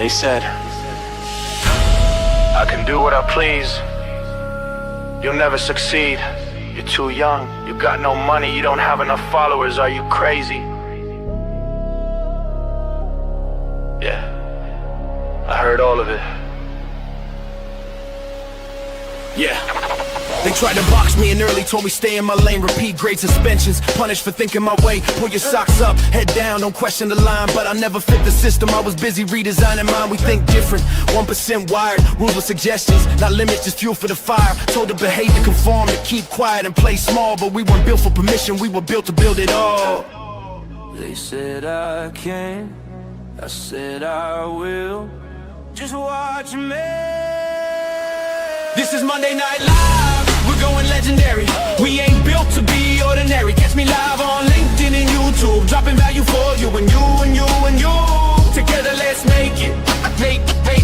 They said, I can do what I please. You'll never succeed. You're too young. You got no money. You don't have enough followers. Are you crazy? Yeah, I heard all of it. Yeah. They tried to box me and early told me stay in my lane, repeat grade suspensions, punished for thinking my way. Pull your socks up, head down, don't question the line. But I never fit the system, I was busy redesigning mine. We think different, 1% wired, rules with suggestions, not limits, just fuel for the fire. Told the behavior conform, to keep quiet and play small. But we weren't built for permission, we were built to build it all. They said I can, I said I will. Just watch me. This is Monday Night Live, we're going legendary. We ain't built to be ordinary. Catch me live on LinkedIn and YouTube, dropping value for you and you and you and you. Together let's make it,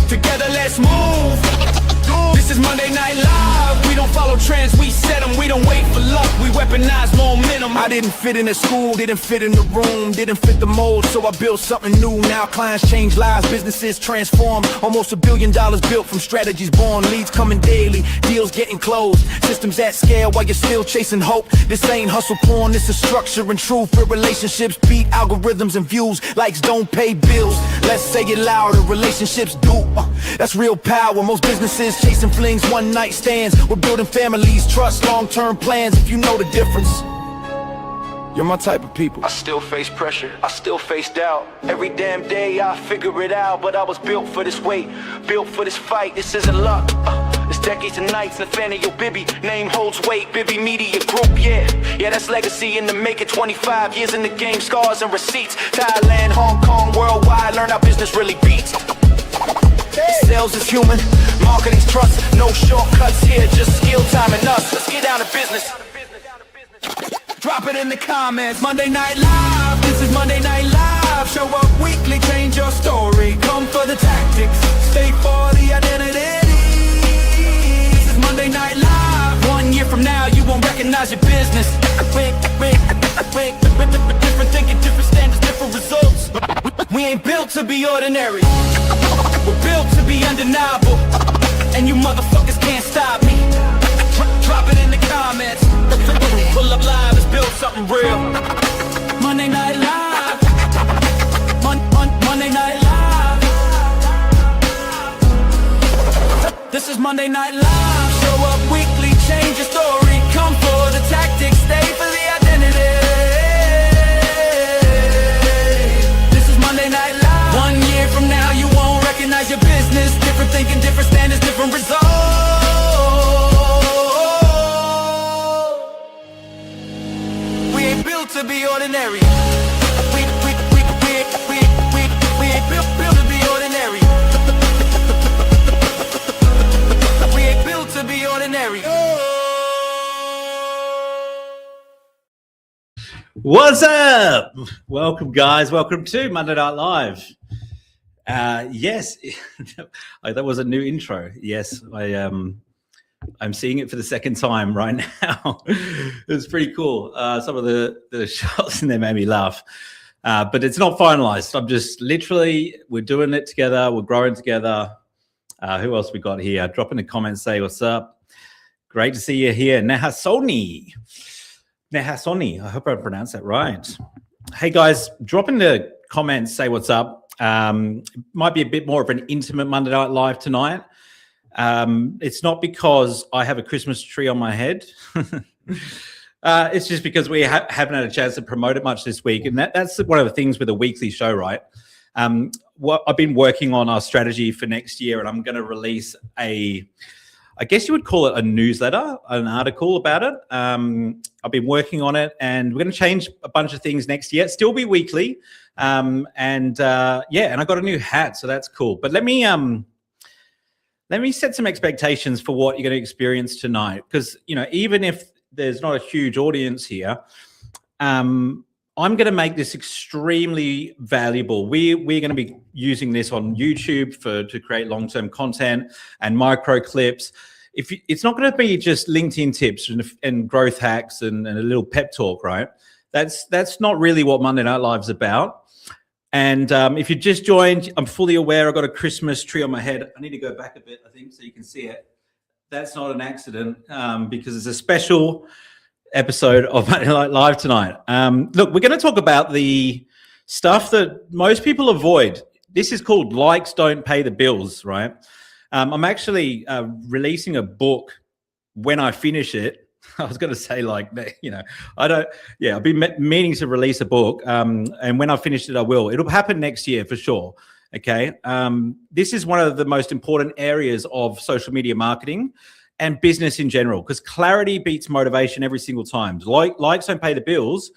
together let's move. This is Monday Night Live, we don't follow trends, we set them. We don't wait for luck, we weaponize momentum. I didn't fit in a school, didn't fit in the room, didn't fit the mold, so I built something new. Now clients change lives, businesses transform. Almost $1 billion built from strategies born. Leads coming daily, deals getting closed, systems at scale while you're still chasing hope. This ain't hustle porn, this is structure and truth. Where relationships beat algorithms and views. Likes don't pay bills, let's say it louder. Relationships do, that's real power. Most businesses chasing flings, one night stands. We're building families, trust, long-term plans. If you know the difference, you're my type of people. I still face pressure, I still face doubt. Every damn day I figure it out. But I was built for this weight, built for this fight. This isn't luck, it's decades and nights. Nathaniel Bibby, name holds weight. Bibby Media Group, yeah, that's legacy in the making. 25 years in the game, scars and receipts. Thailand, Hong Kong, worldwide. Learn how business really beats. Sales is human, marketing's trust. No shortcuts here, just skill time and us. Let's get down to business. Drop it in the comments. Monday Night Live, this is Monday Night Live. Show up weekly, change your story. Come for the tactics, stay for the identity. This is Monday Night Live. 1 year from now, you won't recognize your business. Different thinking, different standards, different results. We ain't built to be ordinary, we're built to be undeniable. And you motherfuckers can't stop me. Drop it in the comments. Pull up live, let's build something real. Monday Night Live, Monday Night Live. This is Monday Night Live. Show up weekly, change your story. Come for the tactics, stay for the identity. This is Monday Night Live. 1 year from now you won't recognize your business. Different thinking, different standards, different results. To be ordinary, we ain't built to be ordinary. We ain't built to be ordinary. What's up? Welcome, guys. Welcome to Monday Night Live. Yes, that was a new intro. Yes, I'm seeing it for the second time right now. It was pretty cool. Some of the shots in there made me laugh. But it's not finalized. I'm just literally, we're doing it together. We're growing together. Who else we got here? Drop in the comments, say what's up. Great to see you here. Nehasoni. I hope I pronounced that right. Hey, guys, drop in the comments, say what's up. Might be a bit more of an intimate Monday Night Live tonight. It's not because I have a Christmas tree on my head. It's just because we haven't had a chance to promote it much this week. And that's one of the things with a weekly show, right? What I've been working on our strategy for next year, and I'm going to release I guess you would call it a newsletter, an article about it. I've been working on it, and we're going to change a bunch of things next year. Still be weekly. And I got a new hat, so that's cool. But let me set some expectations for what you're going to experience tonight, because, even if there's not a huge audience here, I'm going to make this extremely valuable. We're going to be using this on YouTube to create long-term content and micro clips. It's not going to be just LinkedIn tips and growth hacks and a little pep talk, right? That's not really what Monday Night Live's about. And if you just joined, I'm fully aware I've got a Christmas tree on my head. I need to go back a bit, I think, so you can see it. That's not an accident because it's a special episode of Monday Night Live tonight. Look, we're going to talk about the stuff that most people avoid. This is called Likes Don't Pay the Bills, right? I'm actually releasing a book when I finish it. I was going to say, like, you know, I've been meaning to release a book. And when I finish it, I will. It'll happen next year for sure. Okay. This is one of the most important areas of social media marketing and business in general, because clarity beats motivation every single time. Likes don't pay the bills.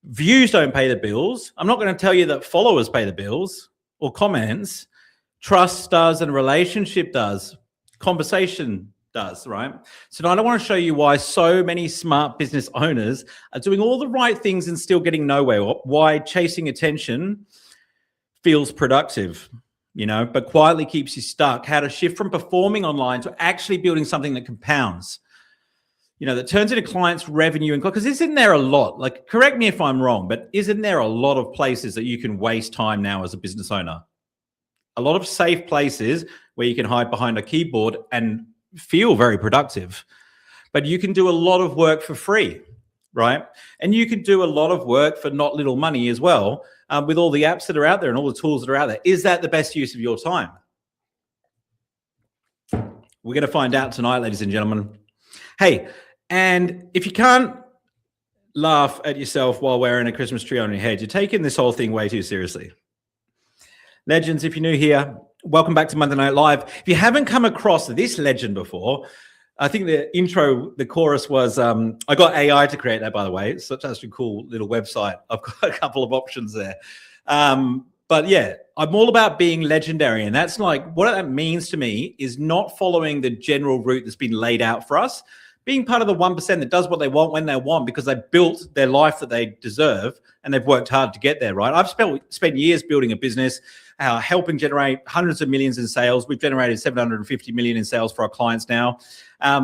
Views don't pay the bills. I'm not going to tell you that followers pay the bills or comments. Trust does and relationship does. Conversation does, right? So tonight I want to show you why so many smart business owners are doing all the right things and still getting nowhere. Why chasing attention feels productive, you know, but quietly keeps you stuck. How to shift from performing online to actually building something that compounds, you know, that turns into clients' revenue. And because isn't there a lot, like, correct me if I'm wrong, but isn't there a lot of places that you can waste time now as a business owner? A lot of safe places where you can hide behind a keyboard and feel very productive, but you can do a lot of work for free, right? And you can do a lot of work for not little money as well, with all the apps that are out there and all the tools that are out there. Is that the best use of your time? We're going to find out tonight, ladies and gentlemen. Hey, and if you can't laugh at yourself while wearing a Christmas tree on your head, you're taking this whole thing way too seriously. Legends, if you're new here, welcome back to Monday Night Live. If you haven't come across this legend before, I think the intro, the chorus was, I got AI to create that, by the way. It's such a cool little website. I've got a couple of options there. But yeah, I'm all about being legendary. And that's like, what that means to me is not following the general route that's been laid out for us, being part of the 1% that does what they want when they want, because they built their life that they deserve and they've worked hard to get there, right? I've spent years building a business, helping generate hundreds of millions in sales. We've generated 750 million in sales for our clients now.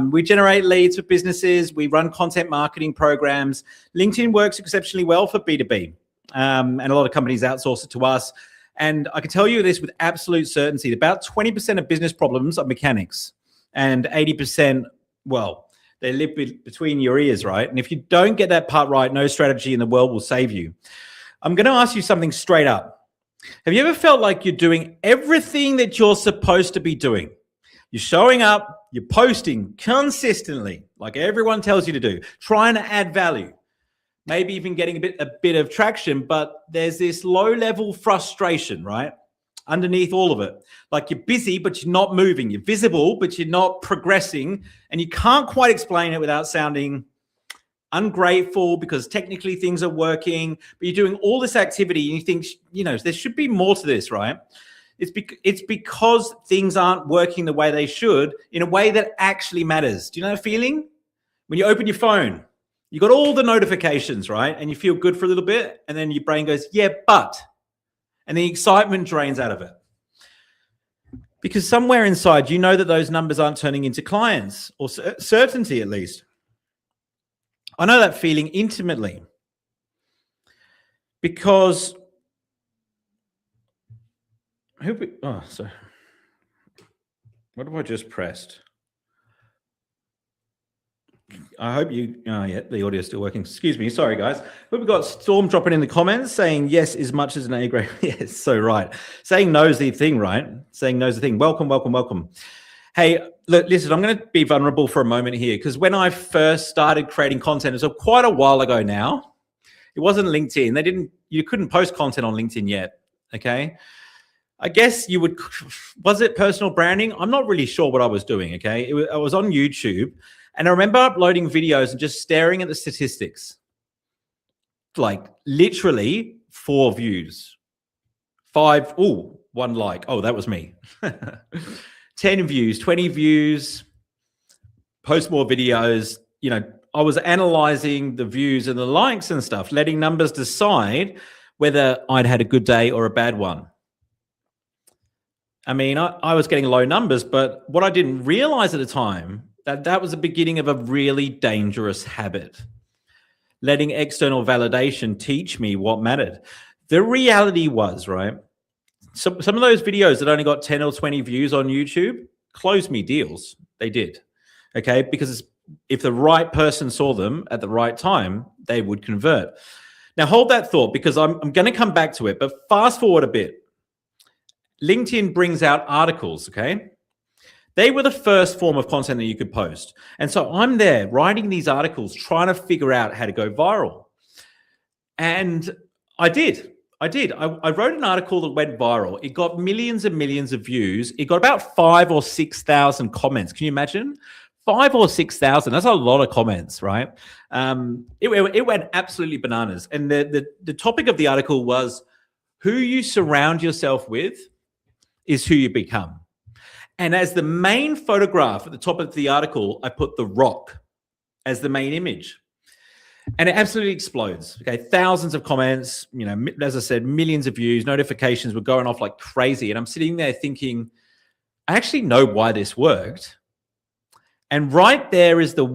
We generate leads for businesses. We run content marketing programs. LinkedIn works exceptionally well for B2B. And a lot of companies outsource it to us. And I can tell you this with absolute certainty. About 20% of business problems are mechanics, and 80%, well, they live between your ears, right? And if you don't get that part right, no strategy in the world will save you. I'm going to ask you something straight up. Have you ever felt like you're doing everything that you're supposed to be doing? You're showing up, you're posting consistently, like everyone tells you to do, trying to add value, maybe even getting a bit of traction, but there's this low-level frustration, right? Underneath all of it. Like, you're busy, but you're not moving. You're visible, but you're not progressing. And you can't quite explain it without sounding ungrateful, because technically things are working, but you're doing all this activity and you think, you know, there should be more to this, right? It's because things aren't working the way they should in a way that actually matters. Do you know that feeling? When you open your phone, you got all the notifications, right? And you feel good for a little bit, and then your brain goes, yeah, but, and the excitement drains out of it. Because somewhere inside, you know that those numbers aren't turning into clients, or certainty at least. I know that feeling intimately, because sorry. What have I just pressed? I hope you, yeah, the audio is still working. Excuse me. Sorry, guys. We've got Storm dropping in the comments saying yes as much as an A grade. Yes, so right. Saying no is the thing, right? Saying no is the thing. Welcome, welcome, welcome. Hey, look, listen, I'm going to be vulnerable for a moment here, because when I first started creating content, it was quite a while ago now. It wasn't LinkedIn. You couldn't post content on LinkedIn yet. Okay. I guess you would, was it personal branding? I'm not really sure what I was doing. Okay. I was on YouTube. And I remember uploading videos and just staring at the statistics. Like literally 4 views, 5, oh, 1 like. Oh, that was me. 10 views, 20 views, post more videos. You know, I was analyzing the views and the likes and stuff, letting numbers decide whether I'd had a good day or a bad one. I mean, I was getting low numbers, but what I didn't realize at the time, that was the beginning of a really dangerous habit. Letting external validation teach me what mattered. The reality was, right, some of those videos that only got 10 or 20 views on YouTube closed me deals. They did, okay? Because if the right person saw them at the right time, they would convert. Now, hold that thought, because I'm going to come back to it, but fast forward a bit. LinkedIn brings out articles, okay? They were the first form of content that you could post. And so I'm there writing these articles, trying to figure out how to go viral. And I did. I wrote an article that went viral. It got millions and millions of views. It got about 5,000 or 6,000 comments. Can you imagine? 5,000 or 6,000. That's a lot of comments, right? It went absolutely bananas. And the topic of the article was, who you surround yourself with is who you become. And as the main photograph at the top of the article, I put The Rock as the main image. And it absolutely explodes. Okay, thousands of comments, you know, as I said, millions of views, notifications were going off like crazy. And I'm sitting there thinking, I actually know why this worked. And right there is the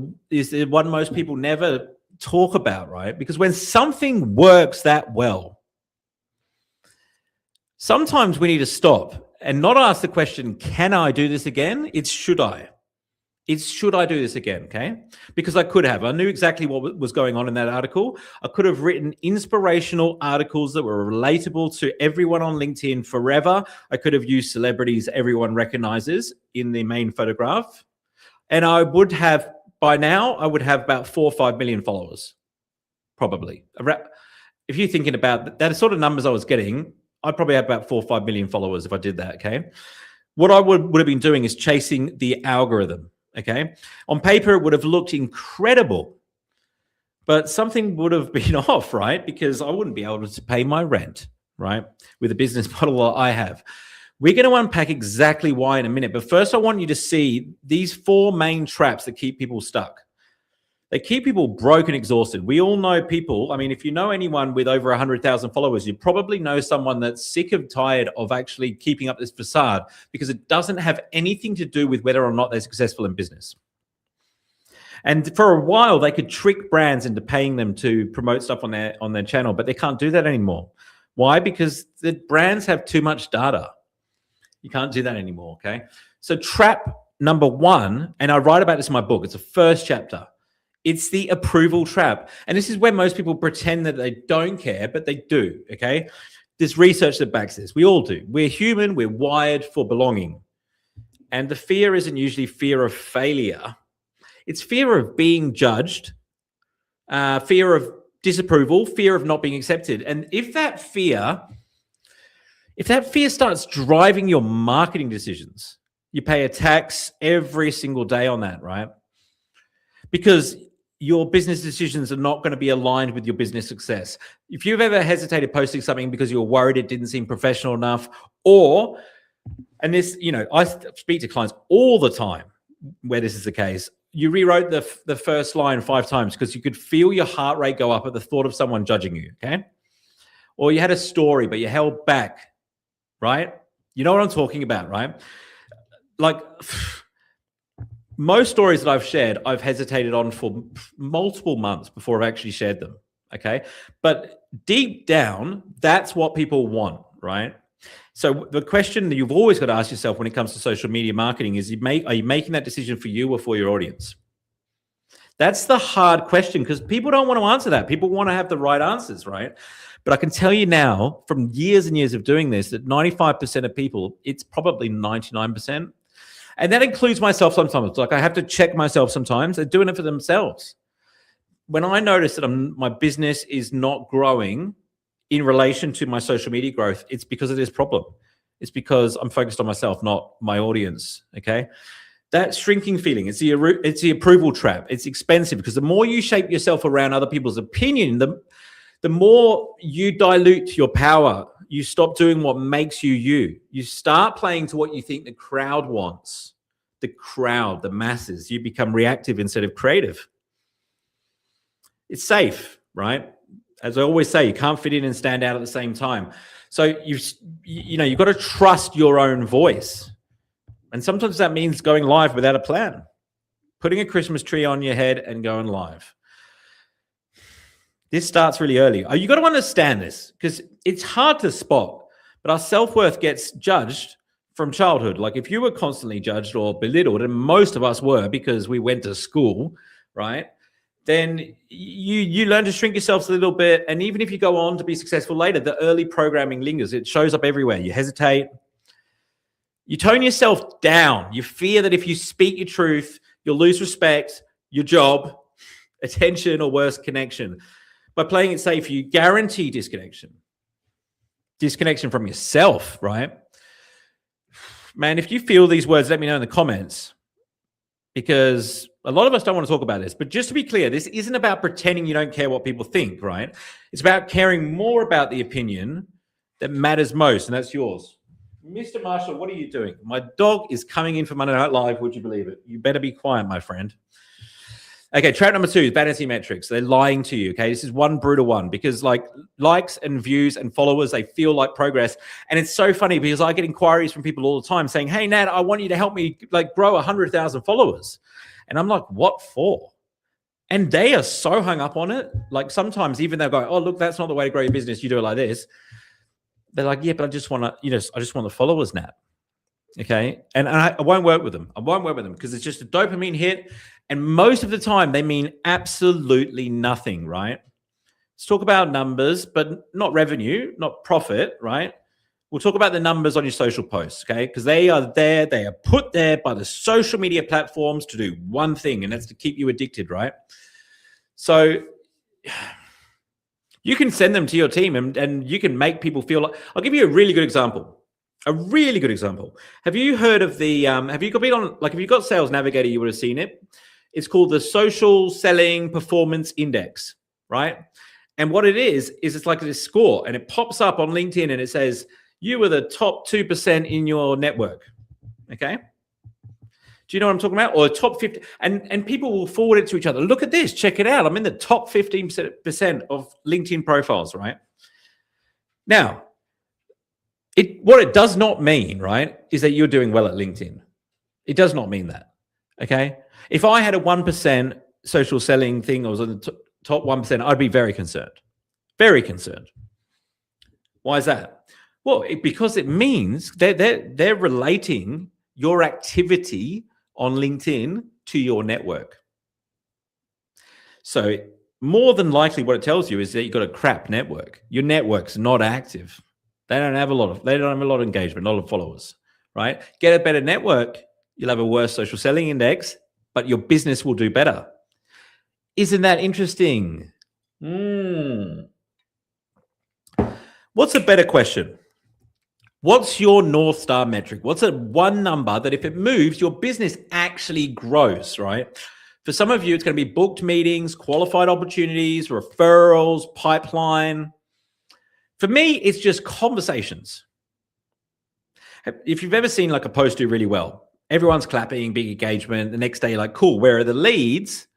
one most people never talk about, right? Because when something works that well, sometimes we need to stop and not ask the question, can I do this again? It's should I? It's should I do this again, okay? Because I could have. I knew exactly what was going on in that article. I could have written inspirational articles that were relatable to everyone on LinkedIn forever. I could have used celebrities everyone recognizes in the main photograph. And I would have, by now, I would have about 4 or 5 million followers, probably. If you're thinking about that sort of numbers I was getting, I'd probably have about 4 or 5 million followers if I did that, okay? What I would have been doing is chasing the algorithm. Okay, on paper, it would have looked incredible, but something would have been off, right? Because I wouldn't be able to pay my rent, right? With the business model that I have. We're going to unpack exactly why in a minute. But first, I want you to see these 4 main traps that keep people stuck. They keep people broke and exhausted. We all know people. I mean, if you know anyone with over 100,000 followers, you probably know someone that's sick and tired of actually keeping up this facade, because it doesn't have anything to do with whether or not they're successful in business. And for a while, they could trick brands into paying them to promote stuff on their channel, but they can't do that anymore. Why? Because the brands have too much data. You can't do that anymore, okay? So trap number 1, and I write about this in my book. It's the first chapter. It's the approval trap. And this is where most people pretend that they don't care, but they do, okay? There's research that backs this. We all do. We're human. We're wired for belonging. And the fear isn't usually fear of failure. It's fear of being judged, fear of disapproval, fear of not being accepted. And if that fear starts driving your marketing decisions, you pay a tax every single day on that, right? Because your business decisions are not going to be aligned with your business success. If you've ever hesitated posting something because you're worried it didn't seem professional enough, or, and this, you know, I speak to clients all the time where this is the case, you rewrote the first line 5 times because you could feel your heart rate go up at the thought of someone judging you, okay? Or you had a story, but you held back, right? You know what I'm talking about, right? Like, most stories that I've shared, I've hesitated on for multiple months before I've actually shared them, okay? But deep down, that's what people want, right? So the question that you've always got to ask yourself when it comes to social media marketing is, are you making that decision for you or for your audience? That's the hard question, because people don't want to answer that. People want to have the right answers, right? But I can tell you now, from years and years of doing this, that 95% of people, it's probably 99%. And that includes myself sometimes. Like, I have to check myself sometimes. They're doing it for themselves. When I notice that my business is not growing in relation to my social media growth, it's because of this problem. It's because I'm focused on myself, not my audience, okay? That shrinking feeling, it's the approval trap. It's expensive, because the more you shape yourself around other people's opinion, the more you dilute your power. You stop doing what makes you you. You start playing to what you think the crowd wants. The crowd, the masses. You become reactive instead of creative. It's safe, right? As I always say, you can't fit in and stand out at the same time. So you've got to trust your own voice. And sometimes that means going live without a plan. Putting a Christmas tree on your head and going live. This starts really early. You got to understand this because it's hard to spot, but our self-worth gets judged from childhood. Like if you were constantly judged or belittled, and most of us were because we went to school, right? Then you learn to shrink yourselves a little bit. And even if you go on to be successful later, the early programming lingers. It shows up everywhere. You hesitate. You tone yourself down. You fear that if you speak your truth, you'll lose respect, your job, attention, or worse, connection. By playing it safe, you guarantee disconnection from yourself, right? Man, if you feel these words, let me know in the comments, because a lot of us don't want to talk about this. But just to be clear, this isn't about pretending you don't care what people think, right? It's about caring more about the opinion that matters most, and that's yours. Mr. Marshall, what are you doing? My dog is coming in for Monday Night Live. Would you believe it? You better be quiet, my friend. Okay, trap number 2 is vanity metrics. They're lying to you, okay? This is one brutal one because like likes and views and followers, they feel like progress. And it's so funny because I get inquiries from people all the time saying, hey, Nat, I want you to help me like grow 100,000 followers. And I'm like, what for? And they are so hung up on it. Like sometimes even they'll go, oh, look, that's not the way to grow your business. You do it like this. They're like, yeah, but I just want to, I just want the followers, Nat. Okay. And I won't work with them. I won't work with them because it's just a dopamine hit. And most of the time they mean absolutely nothing, right? Let's talk about numbers, but not revenue, not profit, right? We'll talk about the numbers on your social posts, okay? Because they are there, they are put there by the social media platforms to do one thing, and that's to keep you addicted, right? So you can send them to your team and you can make people feel like, I'll give you a really good example. A really good example. Have you heard of the, have you got Sales Navigator, you would have seen it. It's called the Social Selling Performance Index, right? And what it is it's like this score and it pops up on LinkedIn and it says, you were the top 2% in your network, okay? Do you know what I'm talking about? Or top 50, and people will forward it to each other. Look at this, check it out. I'm in the top 15% of LinkedIn profiles, right? Now, what it does not mean, right, is that you're doing well at LinkedIn. It does not mean that, okay? If I had a 1% social selling thing, I was in the top 1%, I'd be very concerned. Very concerned. Why is that? Well, because it means they're relating your activity on LinkedIn to your network. So more than likely what it tells you is that you've got a crap network. Your network's not active. They don't have a lot of engagement, a lot of followers, right? Get a better network, you'll have a worse social selling index, but your business will do better. Isn't that interesting? What's a better question? What's your North Star metric? What's a one number that if it moves, your business actually grows, right? For some of you, it's going to be booked meetings, qualified opportunities, referrals, pipeline. For me, it's just conversations. If you've ever seen like a post do really well, everyone's clapping, big engagement. The next day, you're like, cool, where are the leads?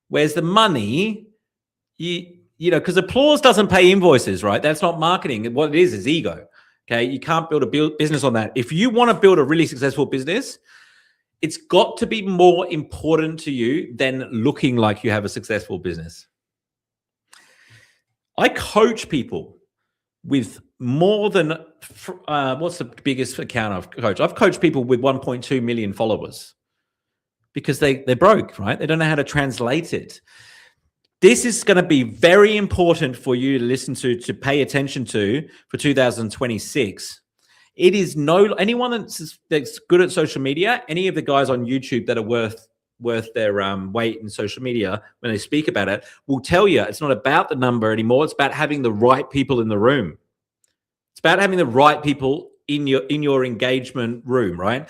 Where's the money? You know, because applause doesn't pay invoices, right? That's not marketing. What it is ego. Okay, you can't build a business on that. If you want to build a really successful business, it's got to be more important to you than looking like you have a successful business. I coach people with more than, what's the biggest account I've coached? I've coached people with 1.2 million followers because they're broke, right? They don't know how to translate it. This is going to be very important for you to listen to pay attention to for 2026. It is anyone that's good at social media, any of the guys on YouTube that are worth their weight in social media when they speak about it will tell you it's not about the number anymore. It's about having the right people in the room. It's about having the right people in your engagement room, right?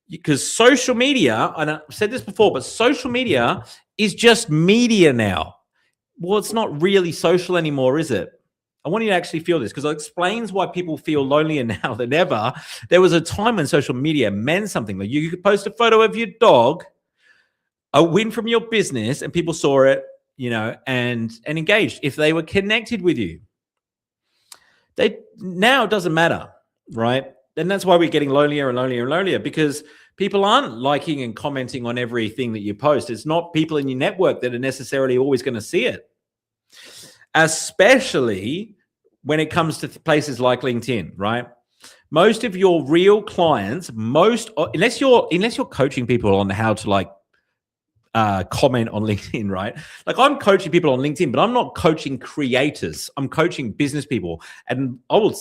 Because social media, and I've said this before, but social media is just media now. Well, it's not really social anymore, is it? I want you to actually feel this because it explains why people feel lonelier now than ever. There was a time when social media meant something. Like you could post a photo of your dog, a win from your business, and people saw it, you know, and engaged if they were connected with you. Now it doesn't matter, right? And that's why we're getting lonelier and lonelier and lonelier because people aren't liking and commenting on everything that you post. It's not people in your network that are necessarily always going to see it. especially when it comes to places like LinkedIn, right? Most of your real clients, unless you're coaching people on how to like comment on LinkedIn, right? Like I'm coaching people on LinkedIn, but I'm not coaching creators. I'm coaching business people. And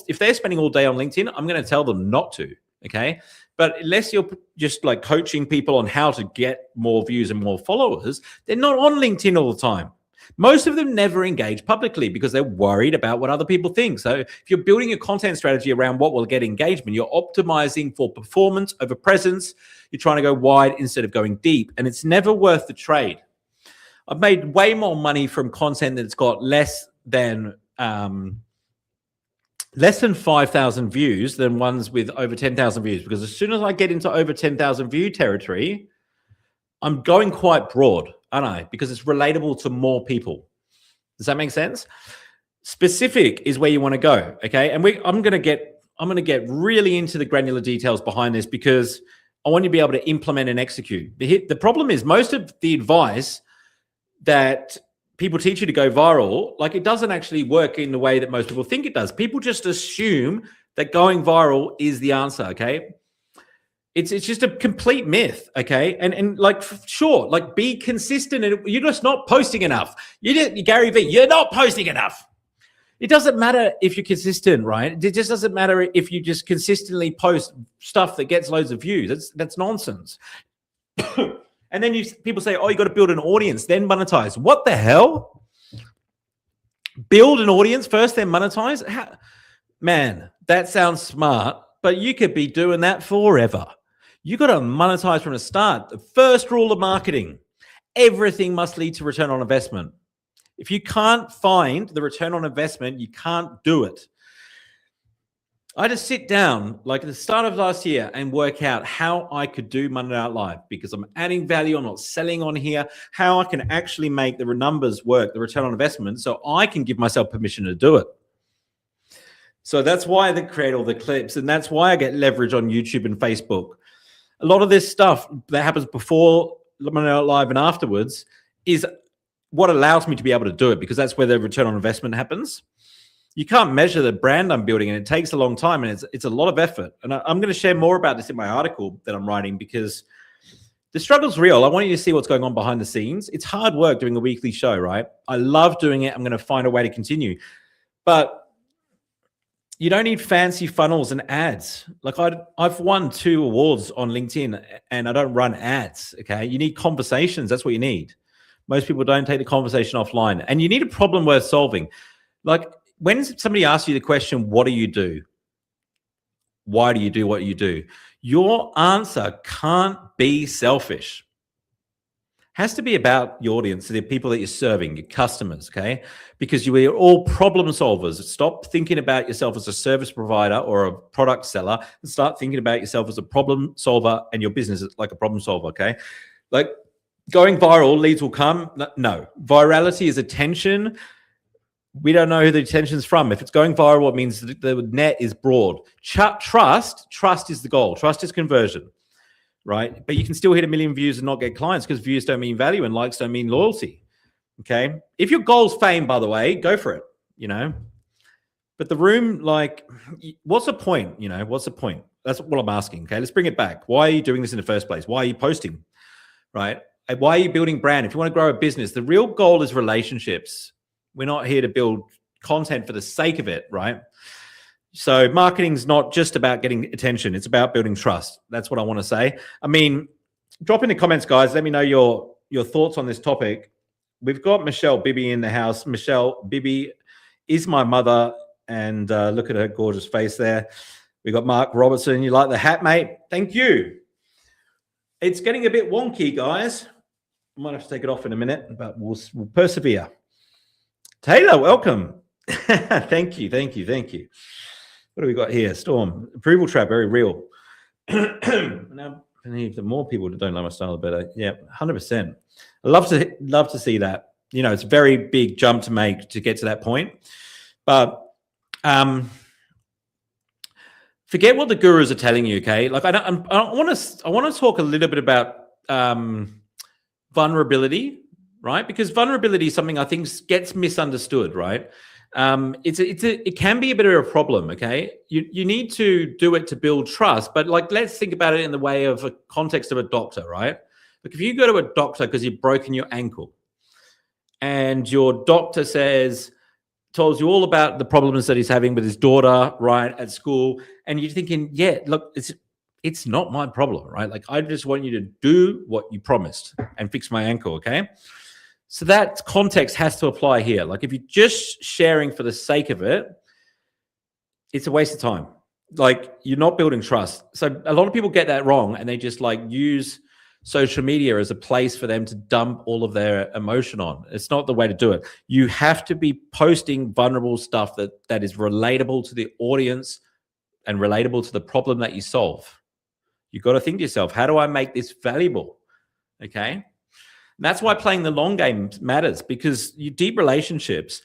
if they're spending all day on LinkedIn, I'm going to tell them not to. Okay. But unless you're just like coaching people on how to get more views and more followers, they're not on LinkedIn all the time. Most of them never engage publicly because they're worried about what other people think. So if you're building a content strategy around what will get engagement, you're optimizing for performance over presence. You're trying to go wide instead of going deep, and it's never worth the trade. I've made way more money from content that's got less than 5,000 views than ones with over 10,000 views, because as soon as I get into over 10,000 view territory, I'm going quite broad, aren't I? Because it's relatable to more people. Does that make sense? Specific is where you want to go, okay? And I'm going to get really into the granular details behind this because I want you to be able to implement and execute. The problem is most of the advice that people teach you to go viral, like it doesn't actually work in the way that most people think it does. People just assume that going viral is the answer, okay? It's just a complete myth, okay? And like, sure, like be consistent. And you're just not posting enough. Gary Vee, you're not posting enough. It doesn't matter if you're consistent, right? It just doesn't matter if you just consistently post stuff that gets loads of views. That's nonsense. And then people say, oh, you got to build an audience, then monetize. What the hell? Build an audience first, then monetize? Man, that sounds smart, but you could be doing that forever. You got to monetize from the start. The first rule of marketing, everything must lead to return on investment. If you can't find the return on investment, you can't do it. I just sit down like at the start of last year and work out how I could do Monday Night Live because I'm adding value. I'm not selling on here, how I can actually make the numbers work, the return on investment, so I can give myself permission to do it. So that's why I create all the clips, and that's why I get leverage on YouTube and Facebook. A lot of this stuff that happens before Monday Night Live and afterwards is what allows me to be able to do it, because that's where the return on investment happens. You can't measure the brand I'm building, and it takes a long time, and it's a lot of effort. And I'm going to share more about this in my article that I'm writing because the struggle's real. I want you to see what's going on behind the scenes. It's hard work doing a weekly show, right? I love doing it. I'm going to find a way to continue. But you don't need fancy funnels and ads. Like I've won 2 awards on LinkedIn and I don't run ads, okay? You need conversations. That's what you need. Most people don't take the conversation offline. And you need a problem worth solving. Like when somebody asks you the question, what do you do? Why do you do what you do? Your answer can't be selfish. Has to be about your audience, the people that you're serving, your customers, okay? Because you are all problem solvers. Stop thinking about yourself as a service provider or a product seller and start thinking about yourself as a problem solver and your business is like a problem solver, okay? Like going viral, leads will come. No, virality is attention. We don't know who the attention's from. If it's going viral, it means the net is broad. Trust is the goal. Trust is conversion. Right? But you can still hit 1 million views and not get clients because views don't mean value and likes don't mean loyalty. Okay. If your goal's fame, by the way, go for it, you know. But the room, like, what's the point? You know, what's the point? That's what I'm asking. Okay. Let's bring it back. Why are you doing this in the first place? Why are you posting? Right? And why are you building brand? If you want to grow a business, the real goal is relationships. We're not here to build content for the sake of it, right? So marketing's not just about getting attention. It's about building trust. That's what I want to say. I mean, drop in the comments, guys. Let me know your thoughts on this topic. We've got Michelle Bibby in the house. Michelle Bibby is my mother. And look at her gorgeous face there. We got Mark Robertson. You like the hat, mate? Thank you. It's getting a bit wonky, guys. I might have to take it off in a minute, but we'll persevere. Taylor, welcome. Thank you. What do we got here? Storm. Approval trap, very real. Now, I need the more people that don't know my style, the better. Yeah, 100%. I love to see that. You know, it's a very big jump to make to get to that point. But forget what the gurus are telling you, okay? Like I want to talk a little bit about vulnerability, right? Because vulnerability is something I think gets misunderstood, right? It can be a bit of a problem, okay? You need to do it to build trust, but like, let's think about it in the way of a context of a doctor, right? Like if you go to a doctor because you've broken your ankle and your doctor tells you all about the problems that he's having with his daughter, right, at school, and you're thinking, yeah, look, it's not my problem, right? Like I just want you to do what you promised and fix my ankle, okay? So that context has to apply here. Like if you're just sharing for the sake of it, it's a waste of time. Like you're not building trust. So a lot of people get that wrong and they just like use social media as a place for them to dump all of their emotion on. It's not the way to do it. You have to be posting vulnerable stuff that is relatable to the audience and relatable to the problem that you solve. You've got to think to yourself, how do I make this valuable? Okay. And that's why playing the long game matters, because your deep relationships,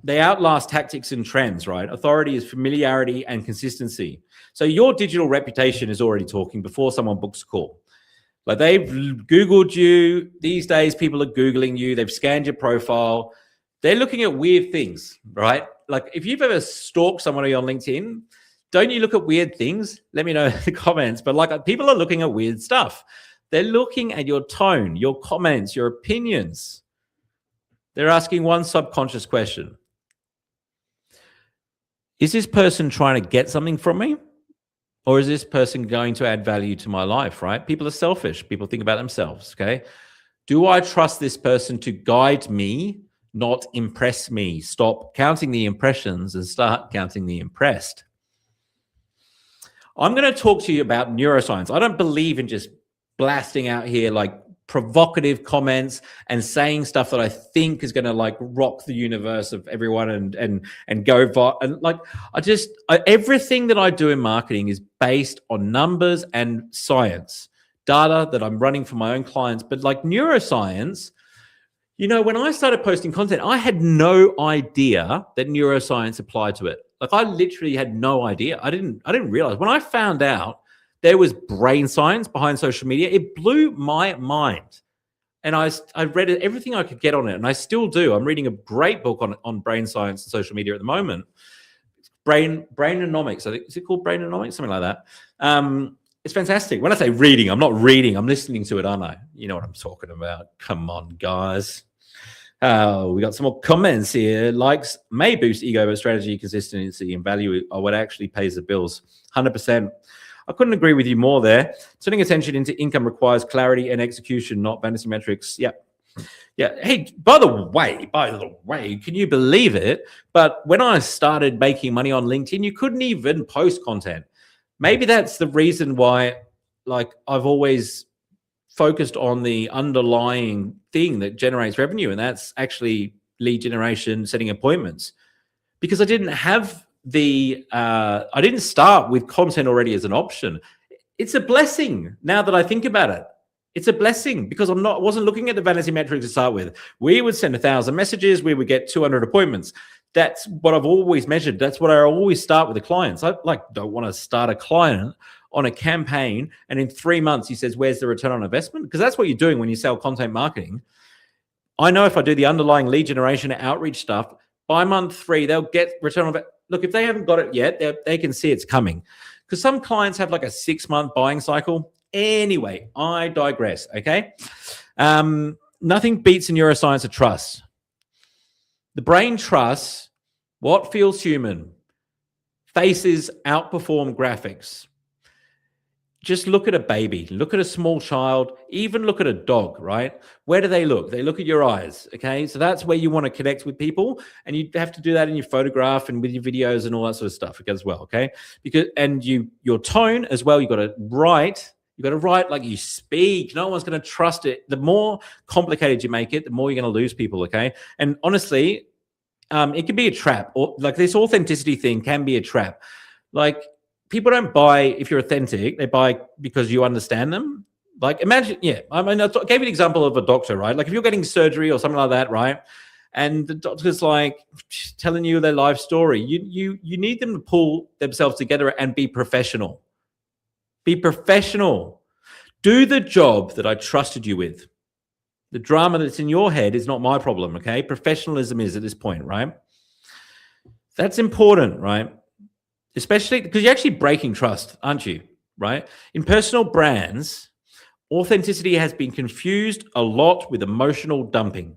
they outlast tactics and trends, right? Authority is familiarity and consistency. So your digital reputation is already talking before someone books a call. Like they've Googled you. These days, people are Googling you. They've scanned your profile. They're looking at weird things, right? Like if you've ever stalked somebody on LinkedIn, don't you look at weird things? Let me know in the comments. But like people are looking at weird stuff. They're looking at your tone, your comments, your opinions. They're asking one subconscious question. Is this person trying to get something from me? Or is this person going to add value to my life, right? People are selfish. People think about themselves, okay? Do I trust this person to guide me, not impress me? Stop counting the impressions and start counting the impressed. I'm going to talk to you about neuroscience. I don't believe in just blasting out here like provocative comments and saying stuff that I think is going to like rock the universe of everyone and go and like everything that I do in marketing is based on numbers and science data that I'm running for my own clients. But like neuroscience, you know, when I started posting content, I had no idea that neuroscience applied to it. Like I literally had no idea. I didn't realize. When I found out there was brain science behind social media, it blew my mind. And I read everything I could get on it, and I still do. I'm reading a great book on brain science and social media at the moment. Brainomix, I think. Is it called Brainomix? Something like that. It's fantastic. When I say reading, I'm not reading. I'm listening to it, aren't I? You know what I'm talking about. Come on, guys. We got some more comments here. Likes may boost ego, but strategy, consistency, and value are what actually pays the bills. 100%. I couldn't agree with you more there. Turning attention into income requires clarity and execution, not vanity metrics. Yeah. Yeah. Hey, by the way, can you believe it? But when I started making money on LinkedIn, you couldn't even post content. Maybe that's the reason why, like, I've always focused on the underlying thing that generates revenue, and that's actually lead generation, setting appointments, because I didn't have I didn't start with content already as an option. It's a blessing now that I think about it. It's a blessing because I wasn't looking at the vanity metrics to start with. We would send 1,000 messages. We would get 200 appointments. That's what I've always measured. That's what I always start with the clients. I don't want to start a client on a campaign and in 3 months he says, where's the return on investment? Because that's what you're doing when you sell content marketing. I know if I do the underlying lead generation and outreach stuff, by month 3, they'll get return on investment. Look, if they haven't got it yet, they can see it's coming. Because some clients have like a 6-month buying cycle. Anyway, I digress, okay? Nothing beats in neuroscience of trust. The brain trusts what feels human. Faces outperform graphics. Just look at a baby, look at a small child, even look at a dog, right? Where do they look? They look at your eyes, okay? So that's where you want to connect with people, and you have to do that in your photograph and with your videos and all that sort of stuff as well, okay? Your tone as well, you got to write like you speak. No one's going to trust it. The more complicated you make it, the more you're going to lose people, okay? And honestly, it can be a trap. Or like this authenticity thing can be a trap. Like, people don't buy if you're authentic. They buy because you understand them. Like imagine, I mean, I gave you an example of a doctor, right? Like if you're getting surgery or something like that, right? And the doctor's like telling you their life story. You need them to pull themselves together and be professional. Be professional. Do the job that I trusted you with. The drama that's in your head is not my problem, okay? Professionalism is at this point, right? That's important, right? Especially because you're actually breaking trust, aren't you? Right? In personal brands, authenticity has been confused a lot with emotional dumping.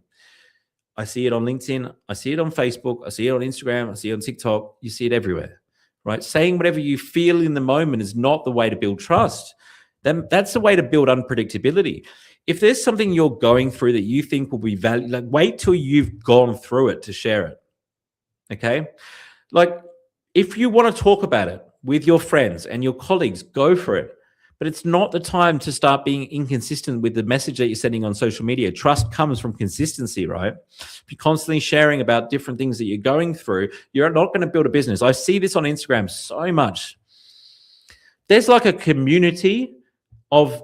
I see it on LinkedIn. I see it on Facebook. I see it on Instagram. I see it on TikTok. You see it everywhere, right? Saying whatever you feel in the moment is not the way to build trust. Then that's the way to build unpredictability. If there's something you're going through that you think will be valuable, like wait till you've gone through it to share it. Okay? Like if you want to talk about it with your friends and your colleagues, go for it. But it's not the time to start being inconsistent with the message that you're sending on social media. Trust comes from consistency, right? If you're constantly sharing about different things that you're going through, you're not going to build a business. I see this on Instagram so much. There's like a community of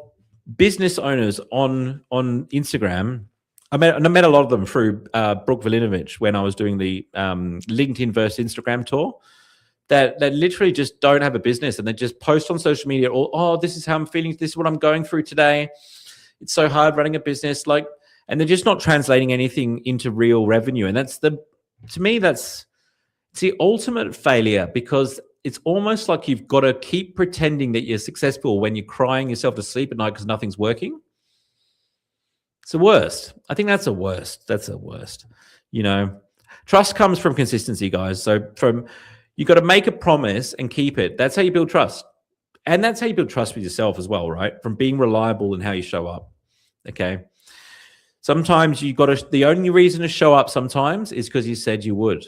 business owners on Instagram. I met a lot of them through Brooke Valinovich when I was doing the LinkedIn versus Instagram tour. That literally just don't have a business and they just post on social media, oh, this is how I'm feeling. This is what I'm going through today. It's so hard running a business. And they're just not translating anything into real revenue. And to me, it's the ultimate failure because it's almost like you've got to keep pretending that you're successful when you're crying yourself to sleep at night because nothing's working. It's the worst. I think that's the worst. That's the worst. Trust comes from consistency, guys. So you got to make a promise and keep it. That's how you build trust. And that's how you build trust with yourself as well, right? From being reliable in how you show up. Okay. Sometimes the only reason to show up sometimes is because you said you would.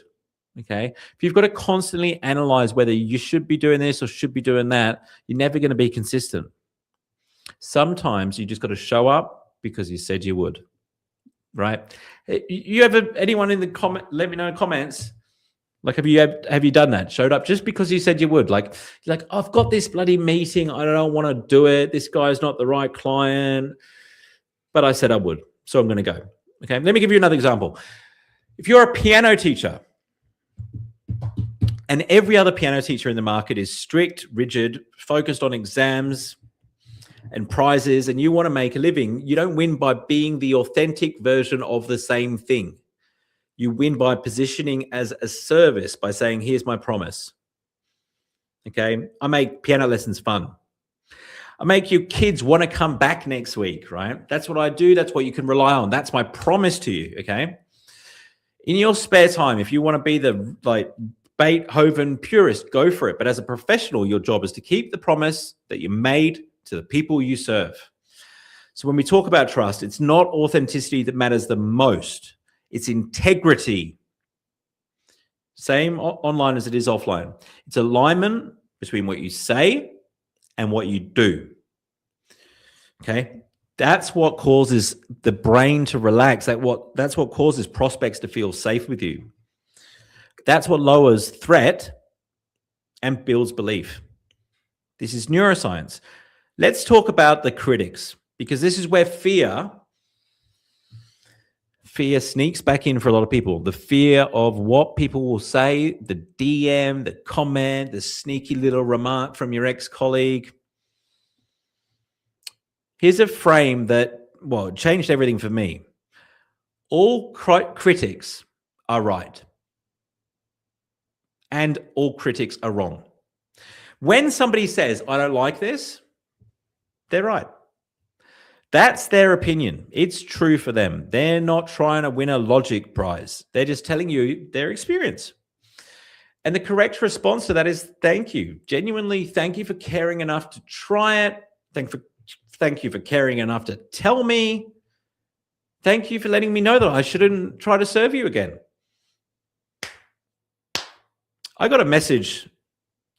Okay. If you've got to constantly analyze whether you should be doing this or should be doing that, you're never going to be consistent. Sometimes you just got to show up because you said you would. Right. Anyone in the comment, let me know in the comments. Like, have you done that? Showed up just because you said you would? Like, I've got this bloody meeting. I don't want to do it. This guy's not the right client. But I said I would. So I'm going to go. Okay. Let me give you another example. If you're a piano teacher and every other piano teacher in the market is strict, rigid, focused on exams and prizes, and you want to make a living, you don't win by being the authentic version of the same thing. You win by positioning as a service, by saying, here's my promise. Okay. I make piano lessons fun. I make your kids want to come back next week, right? That's what I do. That's what you can rely on. That's my promise to you. Okay. In your spare time, if you want to be the Beethoven purist, go for it. But as a professional, your job is to keep the promise that you made to the people you serve. So when we talk about trust, it's not authenticity that matters the most. It's integrity. Same online as it is offline. It's alignment between what you say and what you do. Okay? That's what causes the brain to relax. That's what causes prospects to feel safe with you. That's what lowers threat and builds belief. This is neuroscience. Let's talk about the critics, because this is where fear sneaks back in for a lot of people. The fear of what people will say, the DM, the comment, the sneaky little remark from your ex-colleague. Here's a frame that, changed everything for me. All critics are right. And all critics are wrong. When somebody says, I don't like this, they're right. That's their opinion. It's true for them. They're not trying to win a logic prize. They're just telling you their experience. And the correct response to that is thank you. Genuinely, thank you for caring enough to try it. Thank you for caring enough to tell me. Thank you for letting me know that I shouldn't try to serve you again. I got a message,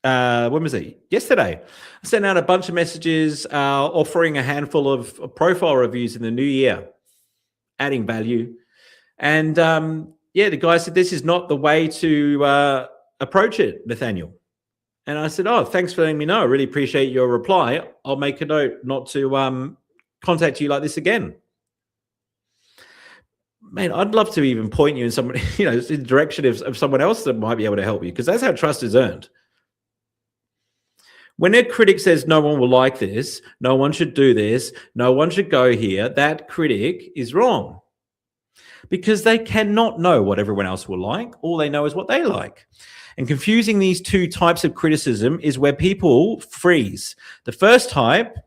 when was it? Yesterday. I sent out a bunch of messages offering a handful of profile reviews in the new year, adding value. And the guy said, this is not the way to approach it, Nathaniel. And I said, oh, thanks for letting me know. I really appreciate your reply. I'll make a note not to contact you like this again. Man, I'd love to even point you in in the direction of someone else that might be able to help you, because that's how trust is earned. When a critic says no one will like this, no one should do this, no one should go here, that critic is wrong. Because they cannot know what everyone else will like. All they know is what they like. And confusing these two types of criticism is where people freeze. The first type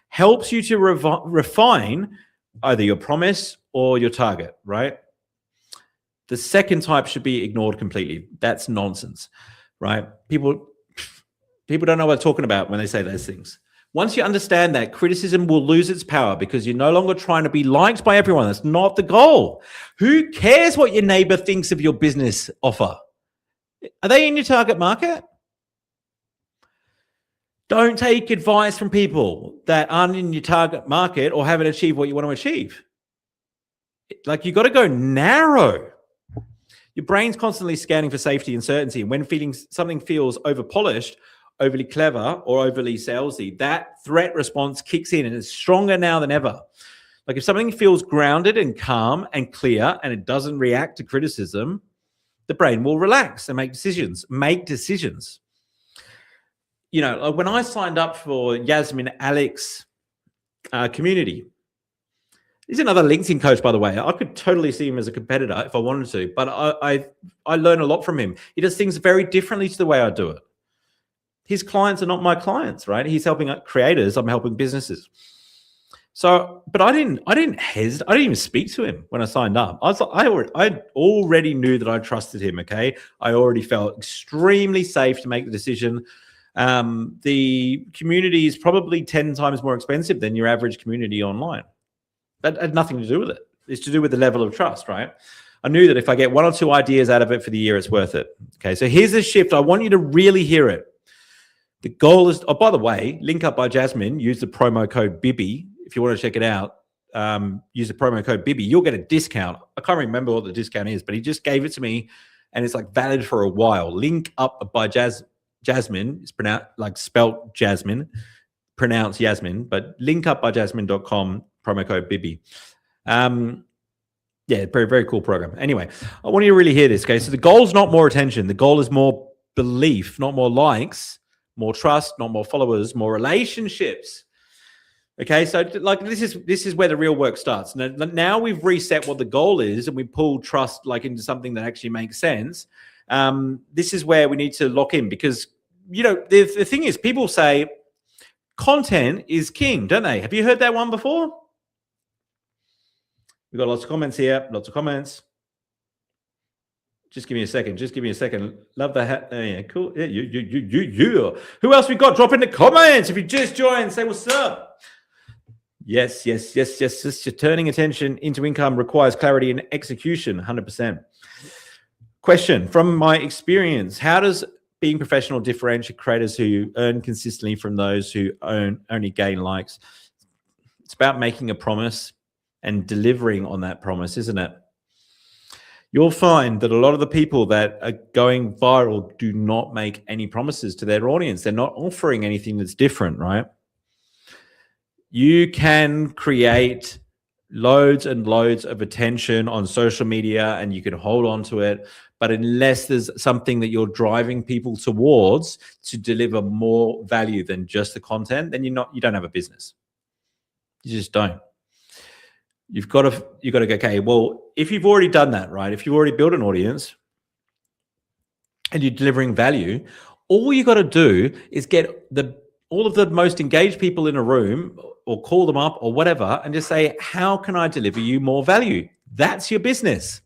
helps you to refine either your promise or your target, right? The second type should be ignored completely. That's nonsense, right? People don't know what they're talking about when they say those things. Once you understand that, criticism will lose its power because you're no longer trying to be liked by everyone. That's not the goal. Who cares what your neighbor thinks of your business offer? Are they in your target market? Don't take advice from people that aren't in your target market or haven't achieved what you want to achieve. Like, you got to go narrow. Your brain's constantly scanning for safety and certainty. And when something feels over-polished, overly clever, or overly salesy, that threat response kicks in and it's stronger now than ever. Like, if something feels grounded and calm and clear and it doesn't react to criticism, the brain will relax and make decisions. You know, when I signed up for Yasmin Alex community, he's another LinkedIn coach, by the way. I could totally see him as a competitor if I wanted to, but I learn a lot from him. He does things very differently to the way I do it. His clients are not my clients, right? He's helping creators. I'm helping businesses. So, but I didn't hesitate. I didn't even speak to him when I signed up. I already knew that I trusted him. Okay, I already felt extremely safe to make the decision. The community is probably 10 times more expensive than your average community online. That had nothing to do with it. It's to do with the level of trust, right? I knew that if I get 1 or 2 ideas out of it for the year, it's worth it. Okay, so here's the shift. I want you to really hear it. The goal is, oh, by the way, Link Up by Jasmine, use the promo code BIBI. If you want to check it out, use the promo code BIBI. You'll get a discount. I can't remember what the discount is, but he just gave it to me and it's like valid for a while. Link Up by Jasmine. It's pronounced like spelt Jasmine, pronounced Yasmin, but linkupbyjasmine.com, promo code BIBI. Yeah, very, very cool program. Anyway, I want you to really hear this, okay? So the goal is not more attention. The goal is more belief, not more likes, more trust, not more followers, more relationships. Okay, so like this is where the real work starts. Now we've reset what the goal is and we pull trust like into something that actually makes sense. This is where we need to lock in because, you know, the thing is, people say content is king, don't they? Have you heard that one before? We've got lots of comments here, lots of comments. Just give me a second. Love the hat. Oh, yeah, cool. Yeah, you. Who else we got? Drop in the comments. If you just joined, say what's up. Yes. Just turning attention into income requires clarity and execution, 100%. Question, from my experience, how does being professional differentiate creators who earn consistently from those who only gain likes? It's about making a promise and delivering on that promise, isn't it? You'll find that a lot of the people that are going viral do not make any promises to their audience. They're not offering anything that's different, right? You can create loads and loads of attention on social media and you can hold on to it. But unless there's something that you're driving people towards to deliver more value than just the content, then you don't have a business. You just don't. You've got to go, okay, well, if you've already done that, right? If you've already built an audience and you're delivering value, all you got to do is get all of the most engaged people in a room or call them up or whatever and just say, how can I deliver you more value? That's your business.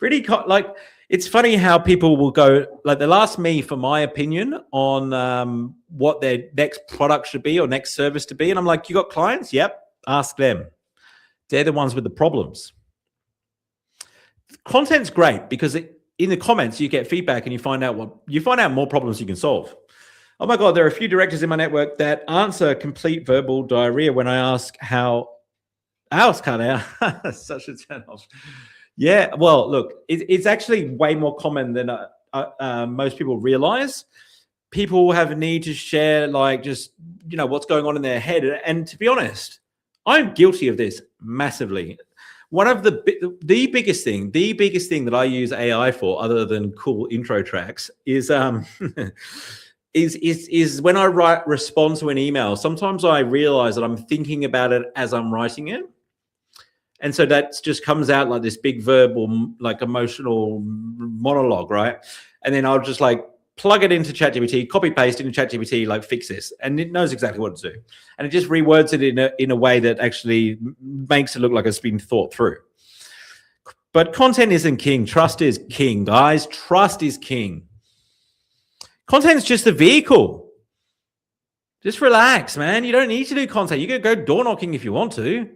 Like, it's funny how people will go, like, they'll ask me for my opinion on what their next product should be or next service to be. And I'm like, you got clients? Yep. Ask them. They're the ones with the problems. Content's great because in the comments you get feedback and you find out more problems you can solve. Oh my God, there are a few directors in my network that answer complete verbal diarrhea when I ask how ours cut out. Such a turn off. Yeah, well, look, it's actually way more common than most people realize. People have a need to share, like, just, you know, what's going on in their head. And to be honest, I'm guilty of this massively. One of the biggest thing that I use AI for, other than cool intro tracks, is is when I respond to an email, sometimes I realize that I'm thinking about it as I'm writing it. And so that just comes out like this big verbal, like emotional monologue, right? And then I'll just like plug it into ChatGPT, copy paste into ChatGPT, like fix this, and it knows exactly what to do, and it just rewords it in a way that actually makes it look like it's been thought through. But content isn't king. Trust is king, guys. Trust is king. Content is just a vehicle. Just relax, man. You don't need to do content. You can go door knocking if you want to.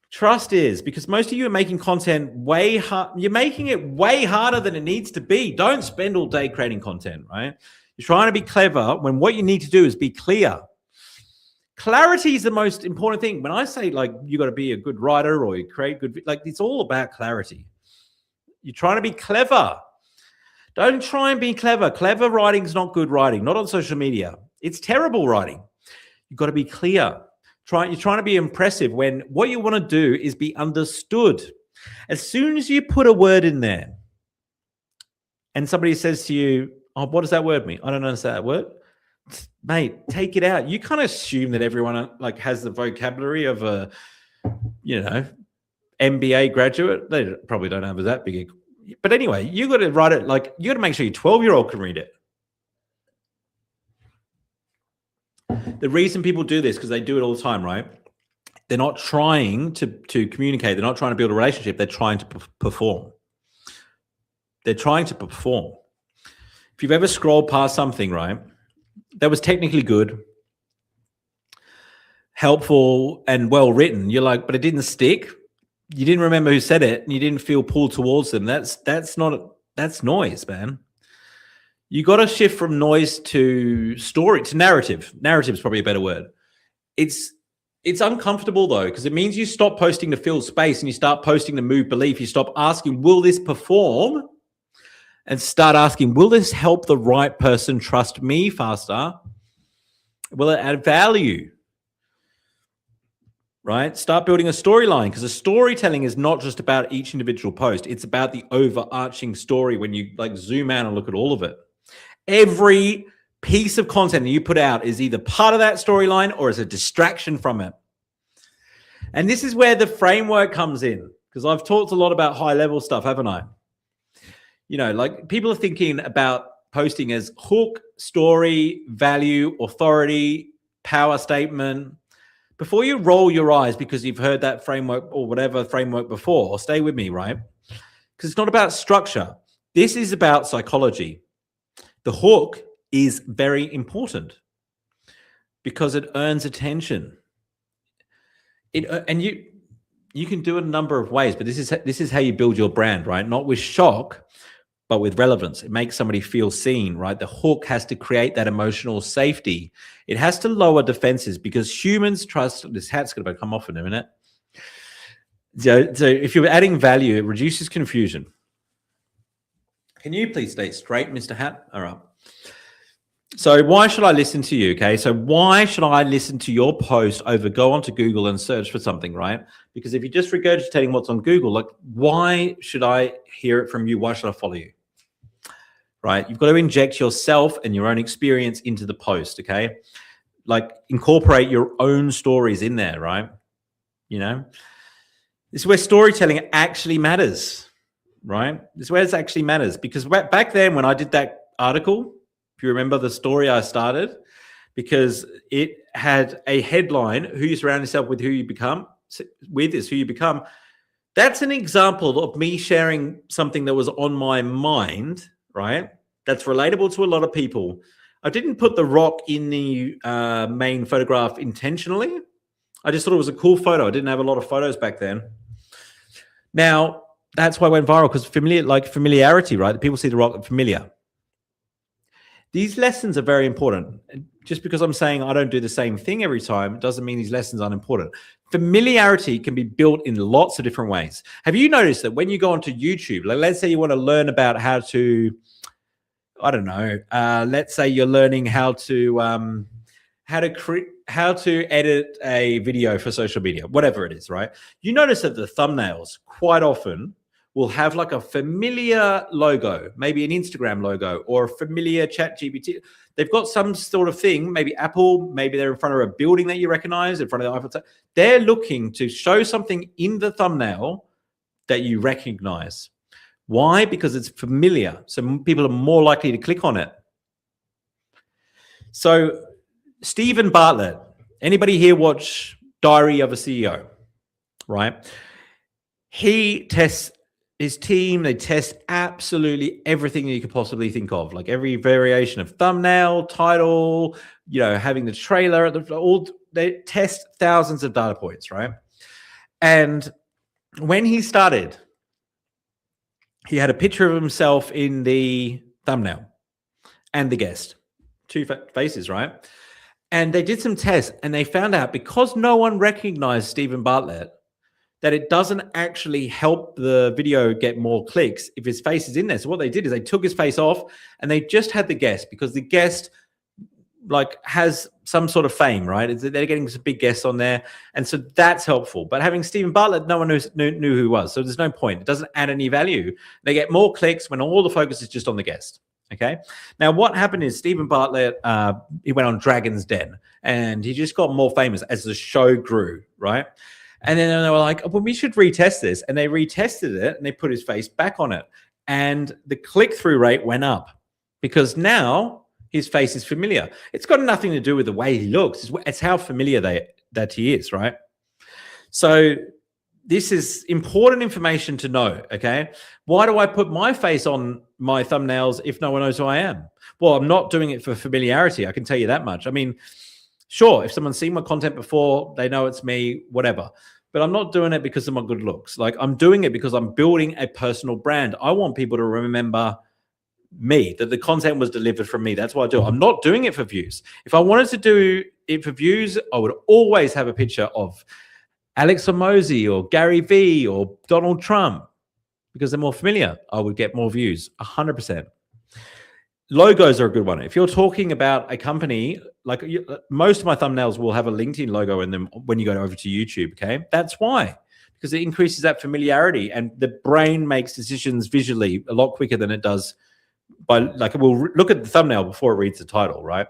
Trust is, because most of you are making content way hard. You're making it way harder than it needs to be. Don't spend all day creating content, right? You're trying to be clever when what you need to do is be clear. Clarity is the most important thing. When I say like you got to be a good writer or you create good, like it's all about clarity. You're trying to be clever. Don't try and be clever. Clever writing is not good writing, not on social media. It's terrible writing. You've got to be clear. You're trying to be impressive when what you want to do is be understood. As soon as you put a word in there and somebody says to you, oh, what does that word mean? I don't understand that word. Mate, take it out. You can't assume that everyone like has the vocabulary of a, MBA graduate. They probably don't have that big. But anyway, you got to write it like you got to make sure your 12-year-old can read it. The reason people do this, because they do it all the time, right? They're not trying to communicate. They're not trying to build a relationship. They're trying to perform. They're trying to perform. If you've ever scrolled past something, right, that was technically good, helpful, and well written, you're like, but it didn't stick. You didn't remember who said it, and you didn't feel pulled towards them. That's noise, man. You got to shift from noise to story, to narrative. Narrative is probably a better word. It's uncomfortable though, because it means you stop posting to fill space and you start posting to move belief. You stop asking, will this perform? And start asking, will this help the right person trust me faster? Will it add value? Right? Start building a storyline, because a storytelling is not just about each individual post. It's about the overarching story when you like zoom out and look at all of it. Every piece of content that you put out is either part of that storyline or is a distraction from it. And this is where the framework comes in, because I've talked a lot about high level stuff, haven't I? Like people are thinking about posting as hook, story, value, authority, power statement. Before you roll your eyes because you've heard that framework or whatever framework before, stay with me, right? Because it's not about structure. This is about psychology. The hook is very important because it earns attention. And you can do it a number of ways, but this is how you build your brand, right? Not with shock, but with relevance. It makes somebody feel seen, right? The hook has to create that emotional safety. It has to lower defenses, because humans trust. This hat's going to come off in a minute. So if you're adding value, it reduces confusion. Can you please stay straight, Mr. Hat? All right. So why should I listen to you? Okay. So why should I listen to your post over go onto Google and search for something, right? Because if you're just regurgitating what's on Google, like, why should I hear it from you? Why should I follow you? Right? You've got to inject yourself and your own experience into the post. Okay. Like incorporate your own stories in there, right? This is where storytelling actually matters, right? This is where it actually matters, because back then when I did that article, if you remember the story I started, because it had a headline, who you surround yourself with, who you become, with is who you become. That's an example of me sharing something that was on my mind, right? That's relatable to a lot of people. I didn't put the rock in the main photograph intentionally. I just thought it was a cool photo. I didn't have a lot of photos back then. Now, that's why it went viral, because familiarity, right? People see the rock familiar. These lessons are very important. Just because I'm saying I don't do the same thing every time doesn't mean these lessons aren't important. Familiarity can be built in lots of different ways. Have you noticed that when you go onto YouTube, like let's say you want to learn about how to, I don't know, let's say you're learning how to edit a video for social media, whatever it is, right? You notice that the thumbnails quite often will have like a familiar logo, maybe an Instagram logo or a familiar chat GPT. They've got some sort of thing, maybe Apple, maybe they're in front of a building that you recognize, in front of the iPhone. They're looking to show something in the thumbnail that you recognize. Why? Because it's familiar. So people are more likely to click on it. So Stephen Bartlett, anybody here watch Diary of a CEO, right? He tests his team. They test absolutely everything that you could possibly think of, like every variation of thumbnail, title, having the trailer, they test thousands of data points, right? And when he started, he had a picture of himself in the thumbnail and the guest, two faces, right? And they did some tests and they found out, because no one recognized Stephen Bartlett, that it doesn't actually help the video get more clicks if his face is in there. So what they did is they took his face off and they just had the guest, because the guest has some sort of fame, right? They're getting some big guests on there. And so that's helpful. But having Stephen Bartlett, no one knew who he was. So there's no point. It doesn't add any value. They get more clicks when all the focus is just on the guest. Okay. Now, what happened is Stephen Bartlett, he went on Dragon's Den and he just got more famous as the show grew, right? And then they were like, well, we should retest this. And they retested it and they put his face back on it. And the click-through rate went up because now his face is familiar. It's got nothing to do with the way he looks. It's how familiar that he is, right? So this is important information to know, okay? Why do I put my face on my thumbnails if no one knows who I am? Well, I'm not doing it for familiarity. I can tell you that much. I mean, sure, if someone's seen my content before, they know it's me, whatever. But I'm not doing it because of my good looks. I'm doing it because I'm building a personal brand. I want people to remember me, that the content was delivered from me. That's why I do it. I'm not doing it for views. If I wanted to do it for views, I would always have a picture of Alex Hormozi or Gary Vee or Donald Trump, because they're more familiar. I would get more views, 100%. Logos are a good one. If you're talking about a company, most of my thumbnails will have a LinkedIn logo in them when you go over to YouTube, okay? That's why, because it increases that familiarity and the brain makes decisions visually a lot quicker than it does by, we'll look at the thumbnail before it reads the title, right?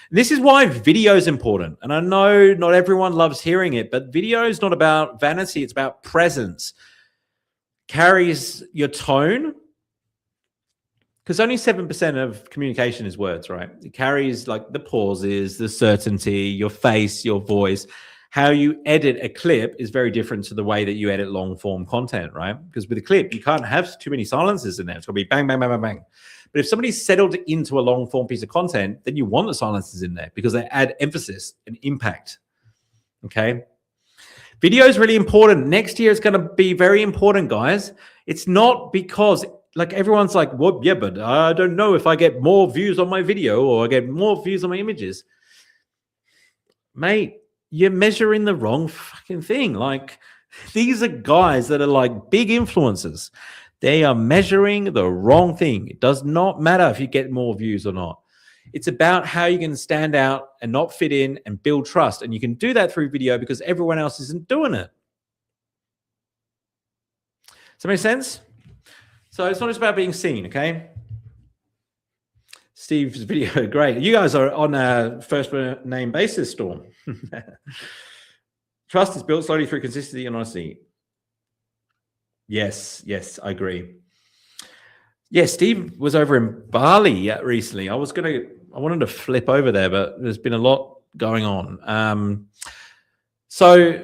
This is why video is important. And I know not everyone loves hearing it, but video is not about vanity. It's about presence. Carries your tone, because only 7% of communication is words, right? It carries the pauses, the certainty, your face, your voice. How you edit a clip is very different to the way that you edit long form content, right? Because with a clip, you can't have too many silences in there. It's going to be bang, bang, bang, bang, bang. But if somebody's settled into a long form piece of content, then you want the silences in there because they add emphasis and impact. Okay. Video is really important. Next year, it's going to be very important, guys. It's not because everyone's like, well, yeah, but I don't know if I get more views on my video or I get more views on my images. Mate, you're measuring the wrong fucking thing. These are guys that are big influencers. They are measuring the wrong thing. It does not matter if you get more views or not. It's about how you can stand out and not fit in and build trust. And you can do that through video because everyone else isn't doing it. Does that make sense? So it's not just about being seen, okay? Steve's video, great. You guys are on a first name basis, Storm. Trust is built slowly through consistency and honesty. Yes, I agree. Yeah, Steve was over in Bali recently. I wanted to flip over there, but there's been a lot going on. So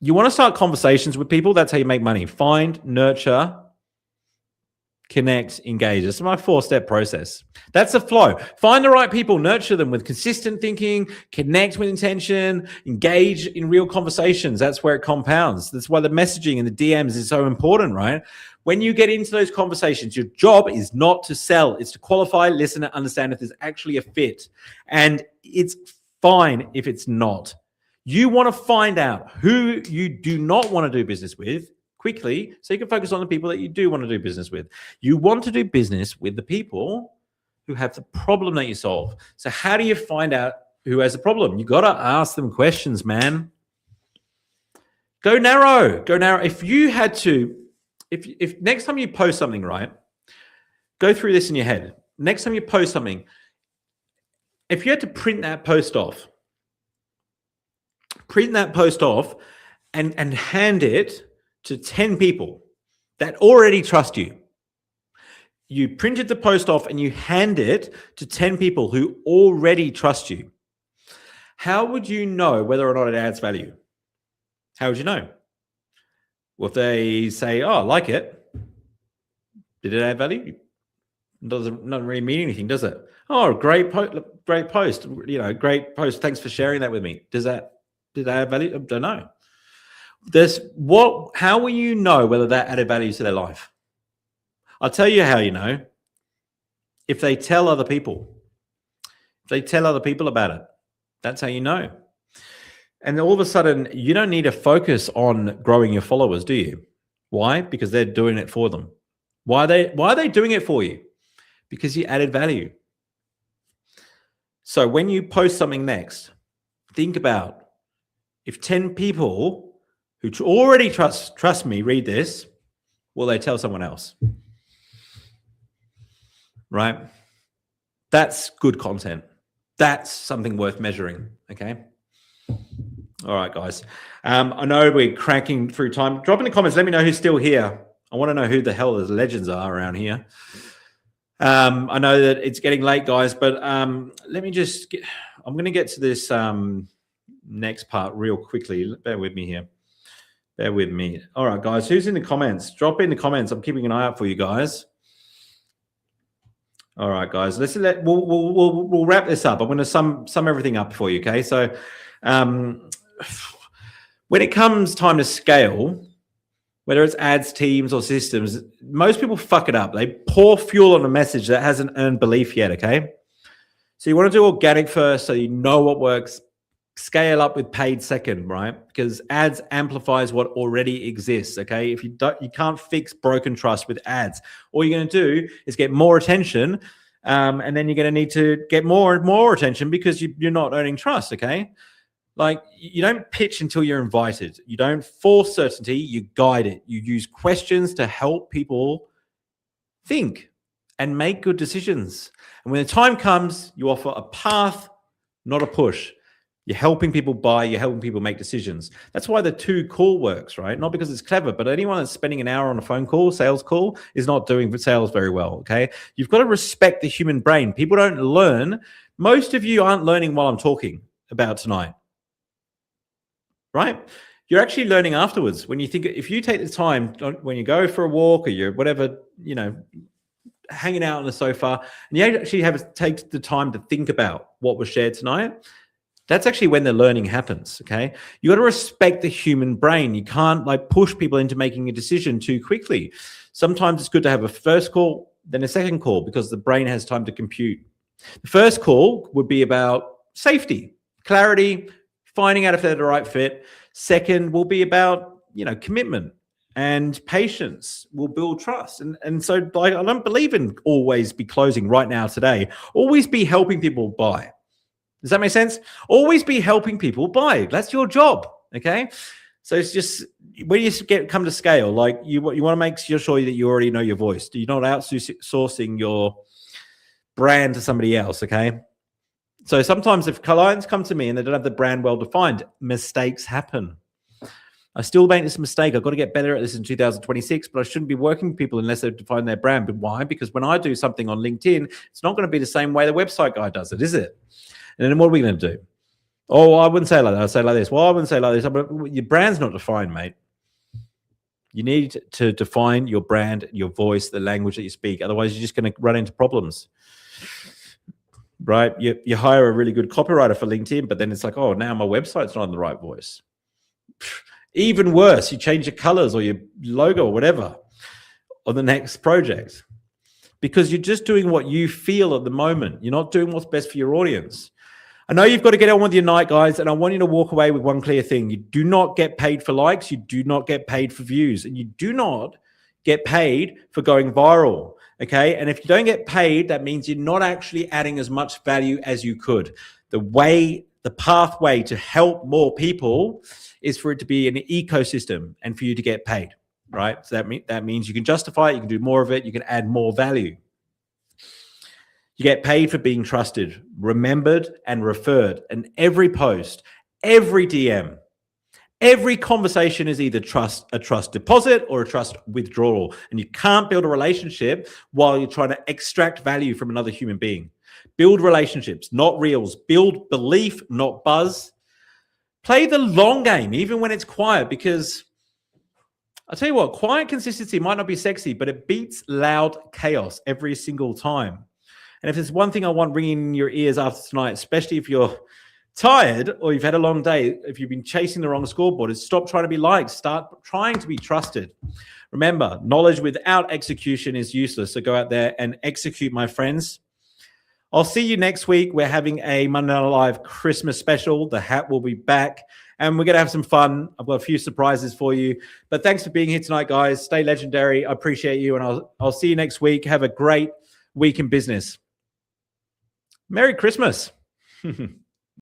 you want to start conversations with people. That's how you make money. Find, nurture, connect, engage. It's my 4-step process. That's the flow. Find the right people, nurture them with consistent thinking, connect with intention, engage in real conversations. That's where it compounds. That's why the messaging and the DMs is so important, right? When you get into those conversations, your job is not to sell. It's to qualify, listen, and understand if there's actually a fit. And it's fine if it's not. You want to find out who you do not want to do business with quickly, so you can focus on the people that you do want to do business with. You want to do business with the people who have the problem that you solve. So how do you find out who has a problem? You got to ask them questions, man. Go narrow. If you had to if next time you post something, right, go through this in your head. Next time you post something, if you had to print that post off and hand it to 10 people that already trust you. You printed the post off and you hand it to 10 people who already trust you. How would you know whether or not it adds value? How would you know? Well, if they say, oh, I like it, did it add value? Doesn't really mean anything, does it? Oh, great post, great post. Thanks for sharing that with me. Did that add value? I don't know. How will you know whether that added value to their life? I'll tell you how you know. If they tell other people. If they tell other people about it, that's how you know. And all of a sudden, you don't need to focus on growing your followers, do you? Why? Because they're doing it for them. Why are they doing it for you? Because you added value. So when you post something next, think about if 10 people who already trust me read this, will they tell someone else? Right? That's good content. That's something worth measuring. Okay. All right, guys. I know we're cranking through time. Drop in the comments. Let me know who's still here. I want to know who the hell the legends are around here. I know that it's getting late, guys, but let me just get, I'm going to get to this next part real quickly. Bear with me here. Bear with me. All right, guys, who's in the comments? Drop in the comments. I'm keeping an eye out for you guys. All right, guys, we'll wrap this up. I'm going to sum everything up for you. Okay. So when it comes time to scale, whether it's ads, teams, or systems, most people fuck it up. They pour fuel on a message that hasn't earned belief yet, okay? So you want to do organic first so you know what works. Scale up with paid second, right? Because ads amplifies what already exists, okay? If you can't fix broken trust with ads. All you're going to do is get more attention, and then you're going to need to get more and more attention because you're not earning trust, okay? Like, you don't pitch until you're invited. You don't force certainty, you guide it. You use questions to help people think and make good decisions. And when the time comes, you offer a path, not a push. You're helping people buy, you're helping people make decisions. That's why the 2 call works, right? Not because it's clever, but anyone that's spending an hour on a phone call, sales call, is not doing sales very well, okay? You've got to respect the human brain. People don't learn. Most of you aren't learning while I'm talking about tonight. Right? You're actually learning afterwards. When you think, if you take the time when you go for a walk or you're whatever, hanging out on the sofa, and you actually take the time to think about what was shared tonight, that's actually when the learning happens. Okay. You got to respect the human brain. You can't push people into making a decision too quickly. Sometimes it's good to have a first call, then a second call, because the brain has time to compute. The first call would be about safety, clarity, finding out if they're the right fit. Second will be about, commitment and patience will build trust. And so I don't believe in always be closing right now today. Always be helping people buy. Does that make sense? Always be helping people buy. That's your job. Okay. So it's just when you come to scale, you want to make sure that you already know your voice. You're not outsourcing your brand to somebody else. Okay. So sometimes if clients come to me and they don't have the brand well defined, mistakes happen. I still make this mistake. I've got to get better at this in 2026, but I shouldn't be working with people unless they've defined their brand. But why? Because when I do something on LinkedIn, it's not going to be the same way the website guy does it, is it? And then what are we going to do? Oh, I wouldn't say like that. I'd say like this. Well, I wouldn't say like this. But your brand's not defined, mate. You need to define your brand, your voice, the language that you speak. Otherwise, you're just going to run into problems. Right? You hire a really good copywriter for LinkedIn, but then it's like, oh, now my website's not on the right voice. Even worse, you change your colors or your logo or whatever on the next project because you're just doing what you feel at the moment. You're not doing what's best for your audience. I know you've got to get on with your night, guys, and I want you to walk away with one clear thing. You do not get paid for likes. You do not get paid for views, and you do not get paid for going viral. Okay. And if you don't get paid, that means you're not actually adding as much value as you could. The pathway to help more people is for it to be an ecosystem and for you to get paid. right? So that means you can justify it, you can do more of it, you can add more value. You get paid for being trusted, remembered, and referred. And every post, every DM, every conversation is either a trust deposit or a trust withdrawal. And you can't build a relationship while you're trying to extract value from another human being. Build relationships, not reels. Build belief, not buzz. Play the long game, even when it's quiet, because I'll tell you what, quiet consistency might not be sexy, but it beats loud chaos every single time. And if there's one thing I want ringing in your ears after tonight, especially if you're tired or you've had a long day, if you've been chasing the wrong scoreboard, is stop trying to be liked, start trying to be trusted. Remember, knowledge without execution is useless. So go out there and execute, my friends. I'll see you next week. We're having a Monday Night Live Christmas special. The hat will be back and we're going to have some fun. I've got a few surprises for you. But thanks for being here tonight, guys. Stay legendary. I appreciate you. And I'll see you next week. Have a great week in business. Merry Christmas.